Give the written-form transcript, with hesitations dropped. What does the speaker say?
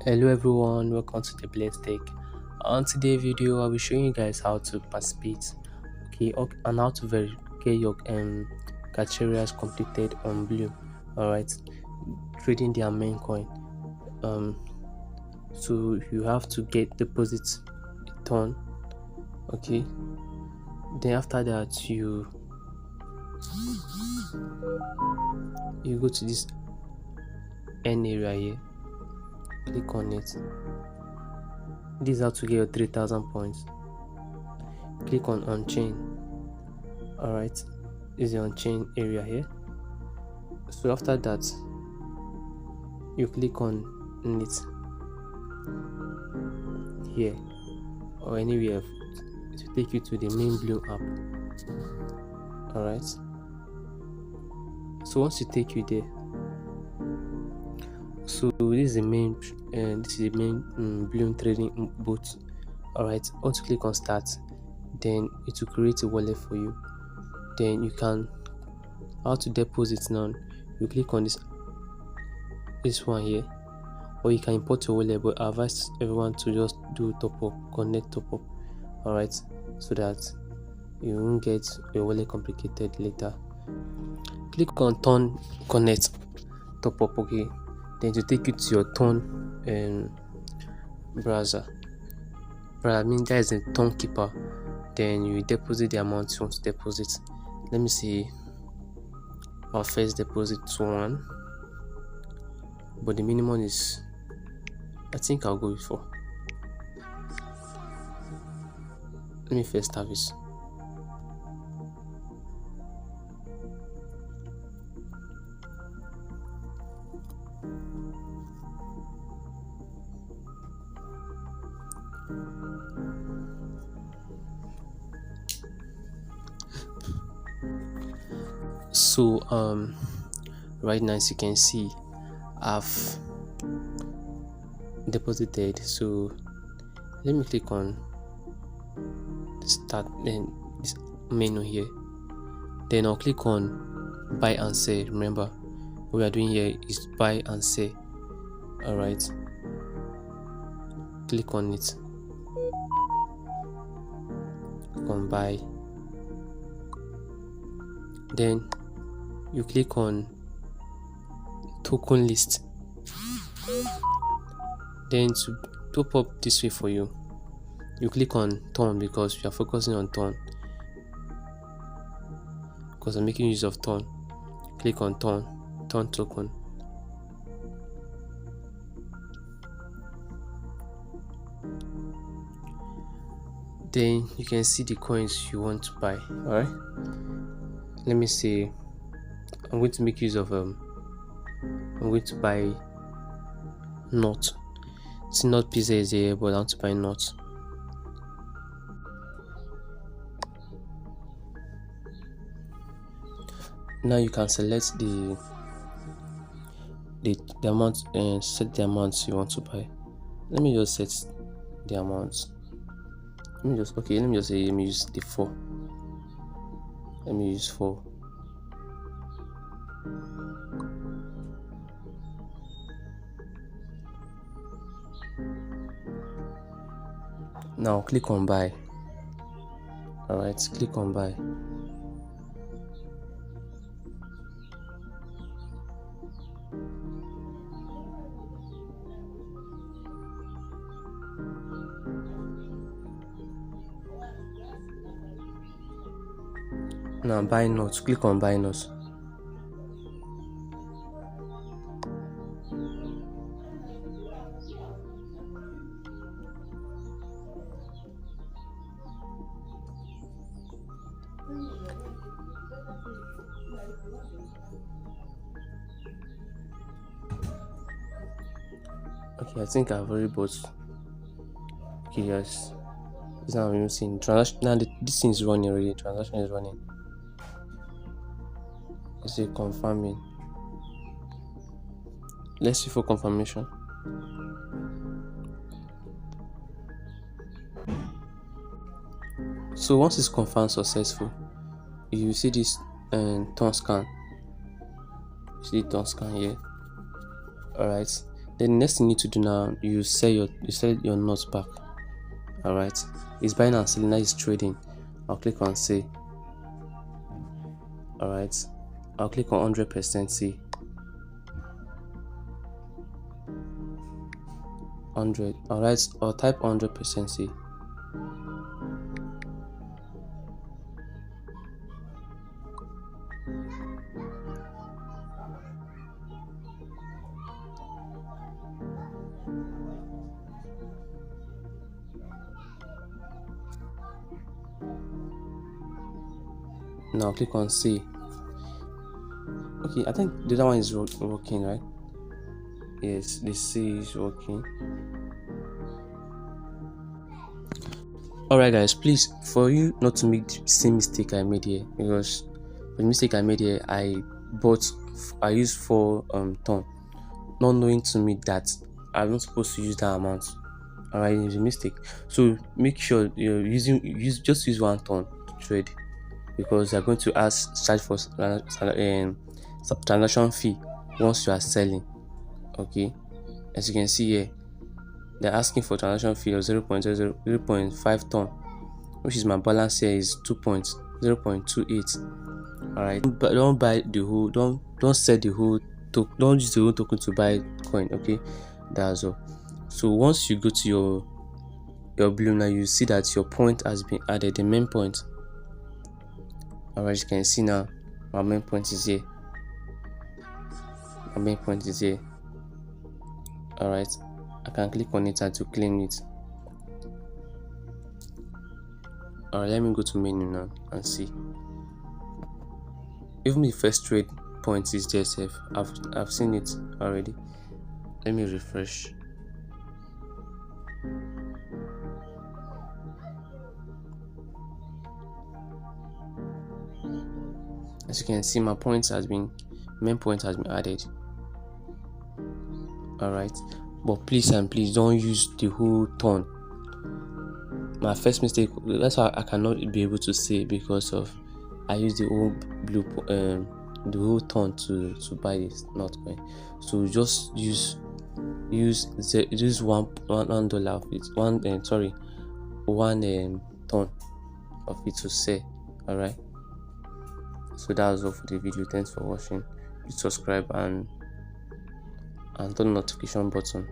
Hello everyone, welcome to the Blessed Tech. On today's video, I'll be showing you guys how to participate, and how to get your criteria completed on Bloom. Alright, trading their main coin. So you have to get deposit a ton. Okay, then after that you go to this N area here, click on it. This is how to get your 3,000 points. Click on chain. Alright, this is the on chain area here. So after that, you click on it here or anywhere to take you to the main Blum app. Alright, so once you take you there, so this is the main Blum trading bot. Alright, once you click on start, then it will create a wallet for you. Then you can how to deposit now. You click on this one here, or you can import your wallet, but I advise everyone to just do top up, connect top up. Alright, so that you won't get your wallet complicated later. Click on turn connect top up. Okay, then to take you to your turn browser. I mean, that is a turn keeper. Then you deposit the amount you want to deposit. Let me see. I'll first deposit 1, but the minimum is, I think I'll go with 4. Let me first have this. So right now, as you can see, I've deposited. So let me click on start and this menu here. Then I'll click on buy and sell. Remember, what we are doing here is buy and sell. Alright, click on it. Click on buy. Then you click on token list. Then to top up this way for you, you click on turn, because we are focusing on turn, because I'm making use of turn. Click on turn token. Then you can see the coins you want to buy. Alright, let me see. I'm going to make use of I'm going to buy nut. See, nut pizza is here, but I want to buy nut. Now you can select the amount and set the amount you want to buy. Let me just set the amount. Let me just use the 4. Let me use 4. Now click on buy. Alright, click on buy. Now buy notes. Click on buy notes. Okay, I think I've already bought. Okay, yes. This now I'm using transaction. Now this thing is running already. Transaction is running. Let's say confirming. Let's see for confirmation. So once it's confirmed successful, you see this turn scan. You see the turn scan here. Alright, Then the next thing you need to do now, you sell your notes back. All right, it's buying and selling, that is trading. I'll click on say. All right, I'll click on 100% see. 100. All right, I'll type 100% see. Now click on see. Okay, I think the other one is working, right? Yes, the C is working. Alright guys, please, for you not to make the same mistake I made here, because the mistake I made here, I used 4 ton, not knowing to me that I'm not supposed to use that amount. Alright, it's a mistake. So make sure you're just use 1 ton to trade, because they're going to charge for transaction fee once you are selling. Okay, as you can see here, they're asking for transaction fee of 0.5 ton, which is my balance here is 0.28. All right, but don't buy the whole, don't sell the whole don't use the whole token to buy coin. Okay, that's all. So once you go to your Blum, now you see that your point has been added, the main point. All right, you can see now my main point is here. My main point is here. All right, I can click on it and to claim it. Alright, let me go to menu now and see. Even the first trade point is there safe. I've seen it already. Let me refresh. As you can see, my main point has been added. Alright, but please don't use the whole ton. My first mistake, that's why I cannot be able to say, because of I used the whole the whole ton to buy this not coin. So just use $1 of it, one ton of it to say. Alright, so that was all for the video. Thanks for watching. Please subscribe and turn the notification button.